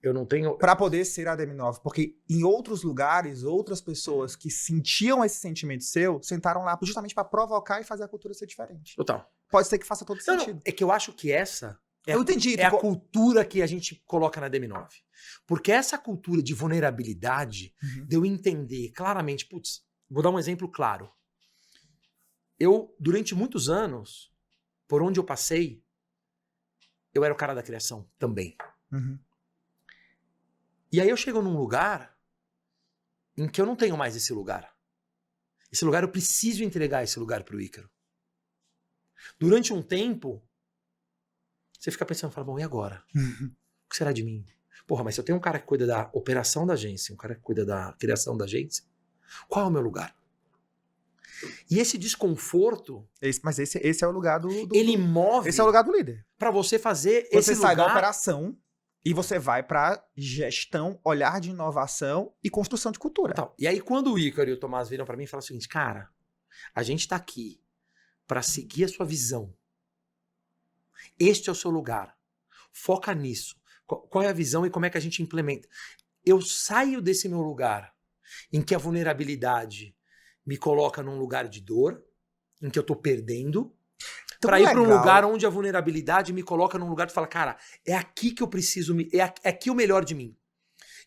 Eu não tenho... Pra poder ser a DM9. Porque em outros lugares, outras pessoas que sentiam esse sentimento seu, sentaram lá justamente pra provocar e fazer a cultura ser diferente. Total. Pode ser que faça todo sentido. Não, é que eu acho que essa... Eu entendi. É a cultura que a gente coloca na DM9. Porque essa cultura de vulnerabilidade, de eu entender claramente, putz, vou dar um exemplo claro. Eu, durante muitos anos, por onde eu passei, eu era o cara da criação também. E aí eu chego num lugar em que eu não tenho mais esse lugar. Esse lugar, eu preciso entregar esse lugar pro Ícaro. Durante um tempo, você fica pensando, fala, bom, e agora? O que será de mim? Porra, mas se eu tenho um cara que cuida da operação da agência, um cara que cuida da criação da agência, qual é o meu lugar? E esse desconforto... Mas esse é o lugar do... Ele move... Esse é o lugar do líder. Pra você fazer esse lugar... Você sai da operação e você vai pra gestão, olhar de inovação e construção de cultura. Então, e aí quando o Ícaro e o Tomás viram pra mim e falaram o seguinte, cara, a gente tá aqui pra seguir a sua visão. Este é o seu lugar. Foca nisso. Qual é a visão e como é que a gente implementa? Eu saio desse meu lugar em que a vulnerabilidade me coloca num lugar de dor, em que eu tô perdendo, para ir para um lugar onde a vulnerabilidade me coloca num lugar de falar, cara, é aqui que eu preciso, é aqui o melhor de mim.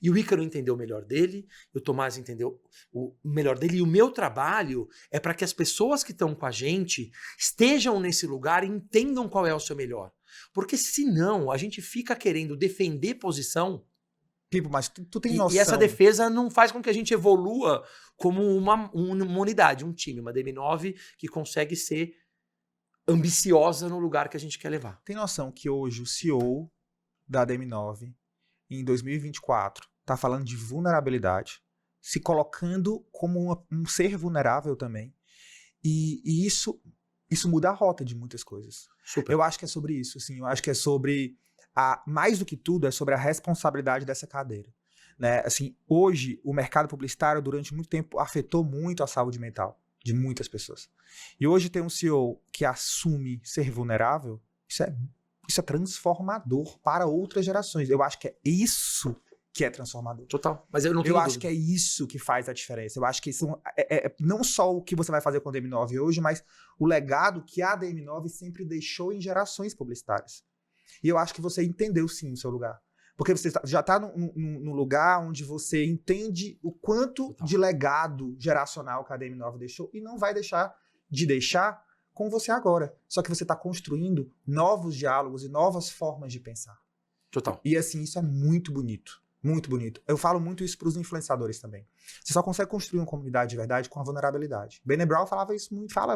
E o Ícaro entendeu o melhor dele, e o Tomás entendeu o melhor dele, e o meu trabalho é para que as pessoas que estão com a gente estejam nesse lugar e entendam qual é o seu melhor. Porque senão a gente fica querendo defender posição, mas tu tem noção. E essa defesa não faz com que a gente evolua como uma unidade, um time, uma DM9 que consegue ser ambiciosa no lugar que a gente quer levar. Tem noção que hoje o CEO da DM9 em 2024, tá falando de vulnerabilidade, se colocando como um ser vulnerável também. E isso muda a rota de muitas coisas. Super. Eu acho que é sobre isso, assim. Eu acho que é sobre, mais do que tudo, é sobre a responsabilidade dessa cadeira. Né? Assim, hoje, o mercado publicitário, durante muito tempo, afetou muito a saúde mental de muitas pessoas. E hoje tem um CEO que assume ser vulnerável, isso é transformador para outras gerações. Eu acho que é isso que é transformador. Total. Mas eu não tenho acho que é isso que faz a diferença. Eu acho que isso é não só o que você vai fazer com a DM9 hoje, mas o legado que a DM9 sempre deixou em gerações publicitárias. E eu acho que você entendeu sim o seu lugar. Porque você já está num lugar onde você entende o quanto de legado geracional que a DM9 deixou e não vai deixar de deixar com você agora. Só que você está construindo novos diálogos e novas formas de pensar. Total. E assim, isso é muito bonito. Muito bonito. Eu falo muito isso para os influenciadores também. Você só consegue construir uma comunidade de verdade com a vulnerabilidade. Brené Brown fala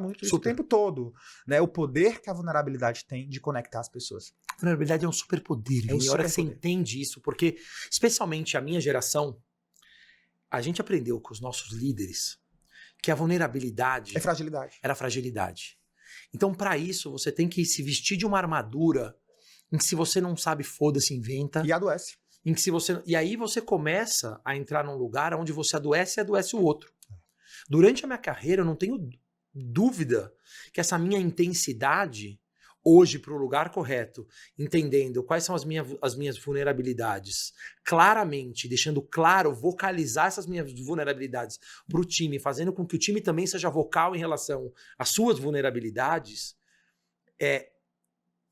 muito isso o tempo todo. Né? O poder que a vulnerabilidade tem de conectar as pessoas. A vulnerabilidade é um superpoder. E a hora que você entende isso, porque especialmente a minha geração, a gente aprendeu com os nossos líderes que a vulnerabilidade... É fragilidade. Era fragilidade. Então, para isso, você tem que se vestir de uma armadura em que se você não sabe, foda-se, inventa. E adoece. Em que e aí você começa a entrar num lugar onde você adoece e adoece o outro. Durante a minha carreira, eu não tenho dúvida que essa minha intensidade, hoje para o lugar correto, entendendo quais são as minhas vulnerabilidades, claramente, deixando claro, vocalizar essas minhas vulnerabilidades para o time, fazendo com que o time também seja vocal em relação às suas vulnerabilidades,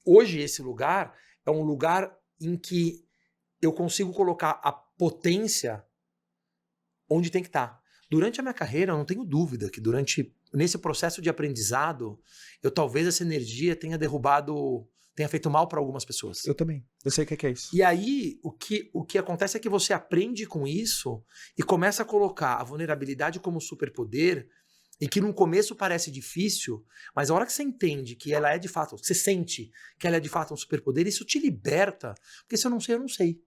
hoje esse lugar é um lugar em que eu consigo colocar a potência onde tem que estar. Durante a minha carreira, eu não tenho dúvida que nesse processo de aprendizado, eu talvez essa energia tenha feito mal para algumas pessoas. Eu também. Eu sei o que é isso. E aí, o que acontece é que você aprende com isso e começa a colocar a vulnerabilidade como superpoder, e que no começo parece difícil, mas a hora que você entende que ela é de fato, você sente que ela é de fato um superpoder, isso te liberta. Porque se eu não sei, eu não sei.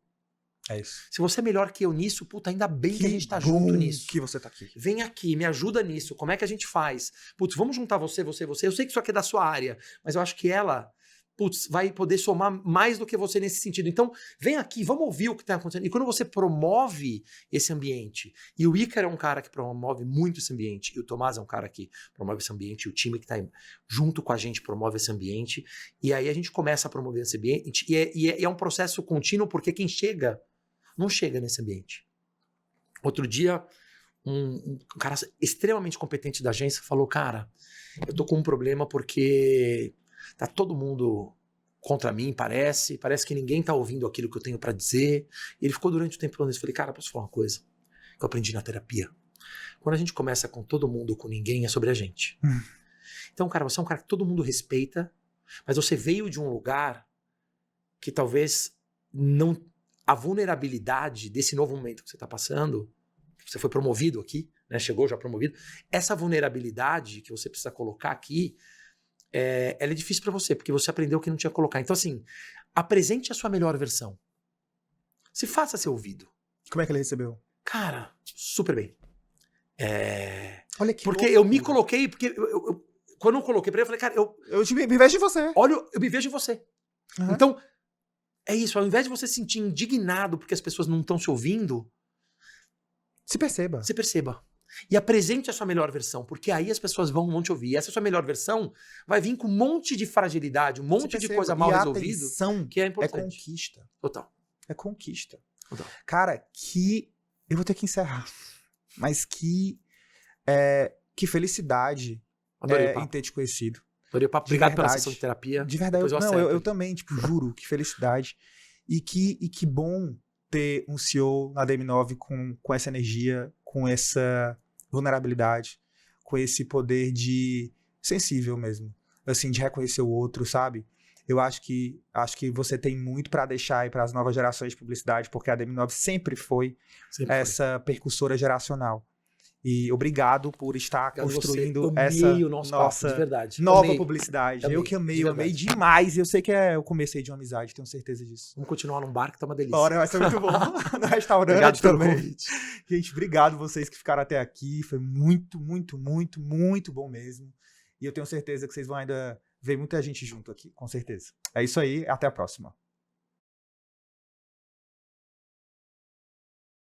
É isso. Se você é melhor que eu nisso, puta, ainda bem que a gente tá junto nisso. Que você tá aqui. Vem aqui, me ajuda nisso. Como é que a gente faz? Putz, vamos juntar você. Eu sei que isso aqui é da sua área, mas eu acho que ela, putz, vai poder somar mais do que você nesse sentido. Então, vem aqui, vamos ouvir o que tá acontecendo. E quando você promove esse ambiente, e o Ícaro é um cara que promove muito esse ambiente, e o Tomás é um cara que promove esse ambiente, e o time que tá junto com a gente promove esse ambiente, e aí a gente começa a promover esse ambiente, e é um processo contínuo, porque quem chega não chega nesse ambiente. Outro dia, um cara extremamente competente da agência falou, cara, eu tô com um problema porque tá todo mundo contra mim, parece que ninguém tá ouvindo aquilo que eu tenho para dizer. E ele ficou durante o tempo falando isso. Eu falei, cara, posso falar uma coisa que eu aprendi na terapia? Quando a gente começa com todo mundo ou com ninguém, é sobre a gente. Então, cara, você é um cara que todo mundo respeita, mas você veio de um lugar que talvez não... A vulnerabilidade desse novo momento que você está passando, que você foi promovido aqui, né, chegou já promovido, essa vulnerabilidade que você precisa colocar aqui, ela é difícil para você, porque você aprendeu que não tinha que colocar. Então, assim, apresente a sua melhor versão. Se faça ser ouvido. Como é que ele recebeu? Cara, super bem. Olha que porque louco. eu me coloquei, porque quando eu coloquei pra ele, eu falei, cara, eu me vejo em você. Olha, eu me vejo em você. Uhum. Então, é isso, ao invés de você se sentir indignado porque as pessoas não estão se ouvindo, se perceba. Você perceba. E apresente a sua melhor versão, porque aí as pessoas vão te ouvir. E essa sua melhor versão vai vir com um monte de fragilidade, um monte de coisa mal resolvida, que é importante. É conquista. Total. É conquista. Total. Cara, eu vou ter que encerrar. Mas que felicidade em ter te conhecido. Adorei o papo. Obrigado pela sessão de terapia. De verdade. Eu também, tipo, juro, que felicidade. E que bom ter um CEO na DM9 com essa energia, com essa vulnerabilidade, com esse poder sensível mesmo, assim, de reconhecer o outro, sabe? Eu acho que você tem muito para deixar aí para as novas gerações de publicidade, porque a DM9 sempre foi essa percussora geracional. E obrigado por estar construindo essa nossa papo, de verdade. nova publicidade. Eu que amei demais. Eu sei que é o começo aí de uma amizade, tenho certeza disso. Vamos continuar num bar que tá uma delícia. Bora, vai ser muito bom. No restaurante obrigado também. Pelo convite. Gente, obrigado vocês que ficaram até aqui. Foi muito, muito, muito, muito bom mesmo. E eu tenho certeza que vocês vão ainda ver muita gente junto aqui, com certeza. É isso aí, até a próxima.